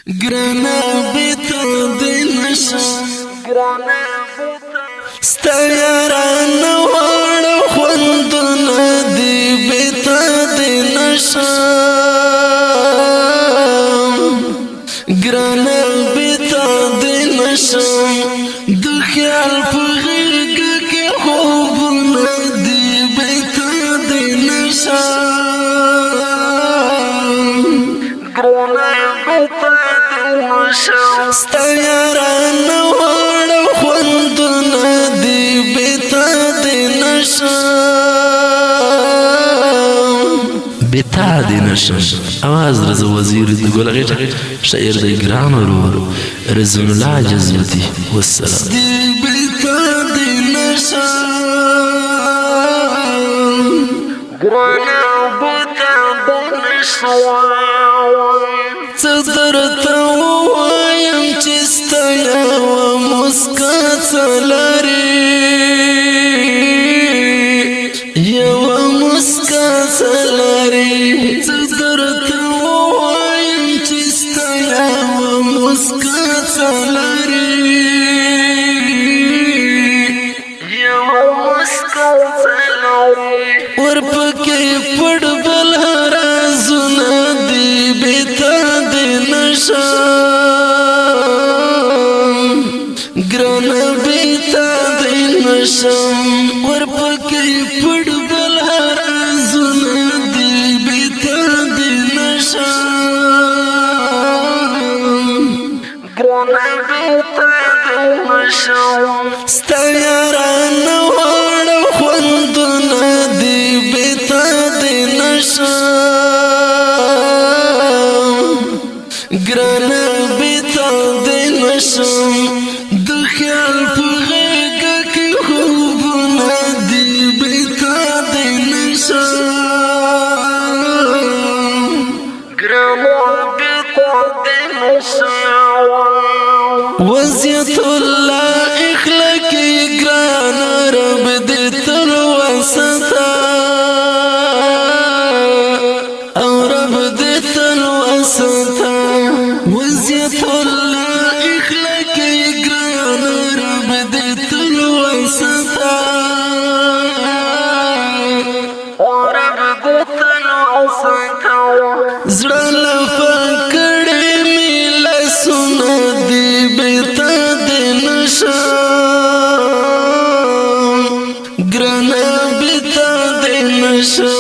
ګرانه بیتا دی نشا ستا یارانه واړه خوندونه دی بیتا دی نشا ګرانه بیتا دی نشا د خیال په غېږه کې خوبونه دی بیتا دی نشا ستا یارانه واړه خوندونه دی بیتا دی نشا بیتا دی نشا آواز رضا وزیر دی گل غیٹا شعر دی گران ورور رضوان اللہ جذبتی والسلام دی بیتا دی نشا گرانا بیتا دی نشا درته ووایم چې ستا یوه مسکا څه لري یوه مسکا څه لري درته ووایم چې ستا یوه مسکا څه لري یوه مسکا څه لري ورپکې پټ بل رازونه دي بیتا نشا ګرانه بیتا دی نشا ورپکې پټ بل رازونه دی بیتا دی نشا ګرانه بیتا دی نشا ستا یارانه واړه خوندونه دی بیتا دی نشا ګرانه بیتا دی نشا د خیال په غېږه کې خوبونه دی بیتا دی نشا ګرانه بیتا دی نشا وصیت الله اخلاقی ګرانه رب دې تل وساته او رب دې تل وساته وصیت الله اخلاقی ګرانه رب دې تل وساته رب دې تل وساته زړه لفه کړې مې لاسونه دي بیتا دی نشا ګرانه بیتا دی نشا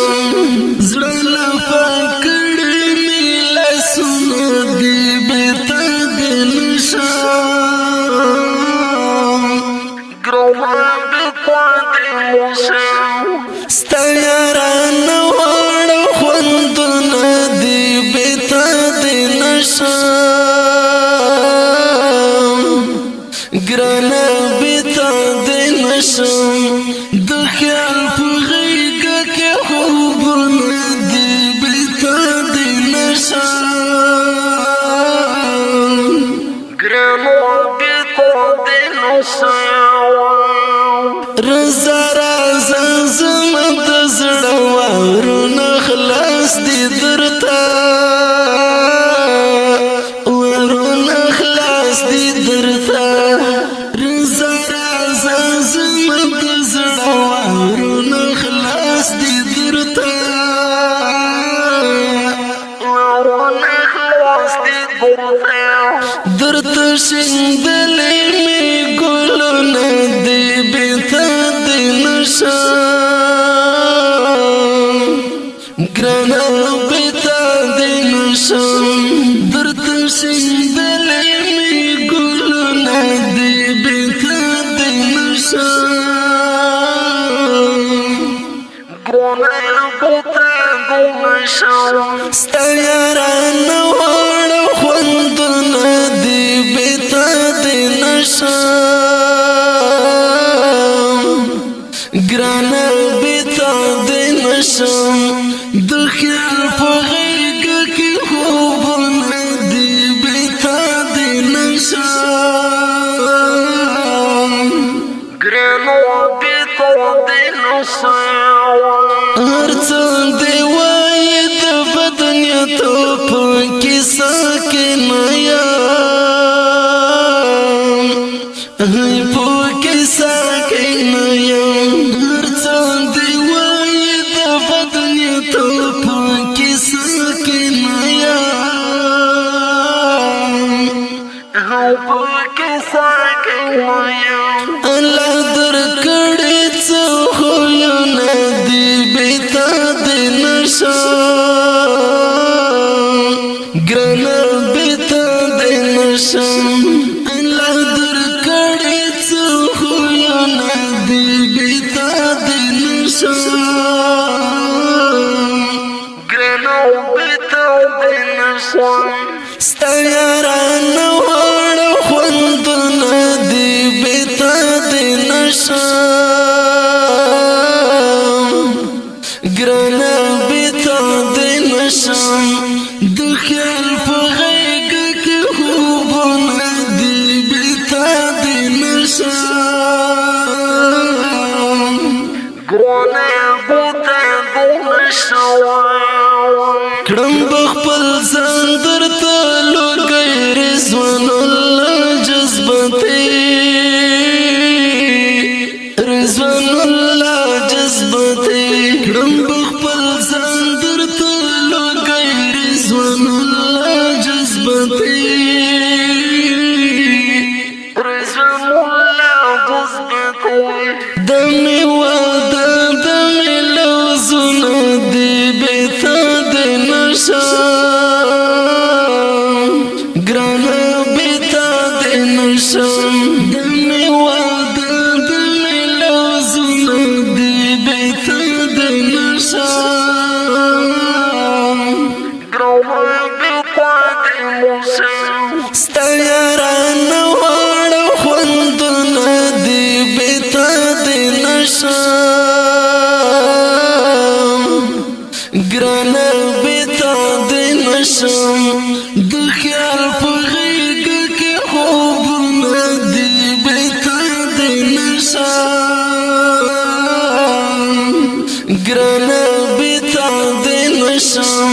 زړه لفه کړې مې لاسونه دي بیتا دی نشا ګرانه بیتا دی نشا ستا یارانه واړه خوندونه دي بیتا دی نشا ګرانه بیتا دی نشا د خیال په غېږه کې خوبونه دي بیتا دی نشا ګرانه بیتا دی نشا رضا رازه زما د زړه وارونه خلاص دي درته وارونه خلاص دي درته رضا رازه زما د زړه وارونه خلاص دي درته وارونه خلاص دي درته درته شیندلې مې ګلونه دي بیتا دی نشا ګرانه بیتا دی نشا درته شیندلې مې ګلونه دي بیتا دی نشا ګرانه بیتا دی نشا ستا یارانه واړه خوندونه دي بیتا دی نشا ګرانه بیتا دی نشا د خیال په غېږه کې خوبونه دي بیتا دی نشا ګرانه بیتا دی نشا هر څه دی وایي د بدنیتو په کیسه کې نه پوکی ساکی ویم اللہ در کڑی چو خویونا دی بیتا دی نشم گرانا بیتا دی نشم اللہ در کڑی چو خویونا دی بیتا دی نشم ستا یاران وار خوندنا دی بیتا دی نشم گرانا بیتا دی نشم دو خیال پا غیگ که خوبنا دی بیتا دی نشم گرانا بیتا دی نشم کرم بخپل زندر تلو گئی رضوان اللہ جذبتی رضوان اللہ جذبتی کرم بخپل زندر تلو گئی رضوان اللہ جذبتی رضوان اللہ جذبتی دمی وعدہ دمی لوزن دی بیتا گرانا بیتا دی نشم دمی وعدہ دمی لوزنا دی بیتا دی نشم گرانا بیتا دی نشم ستا یاران وار خوندنا دی بیتا دی نشم گرانا بیتا دی نشم دو خیال پا غیگ که خوبنا دی بیتا دی نشم گرانا بیتا دی نشم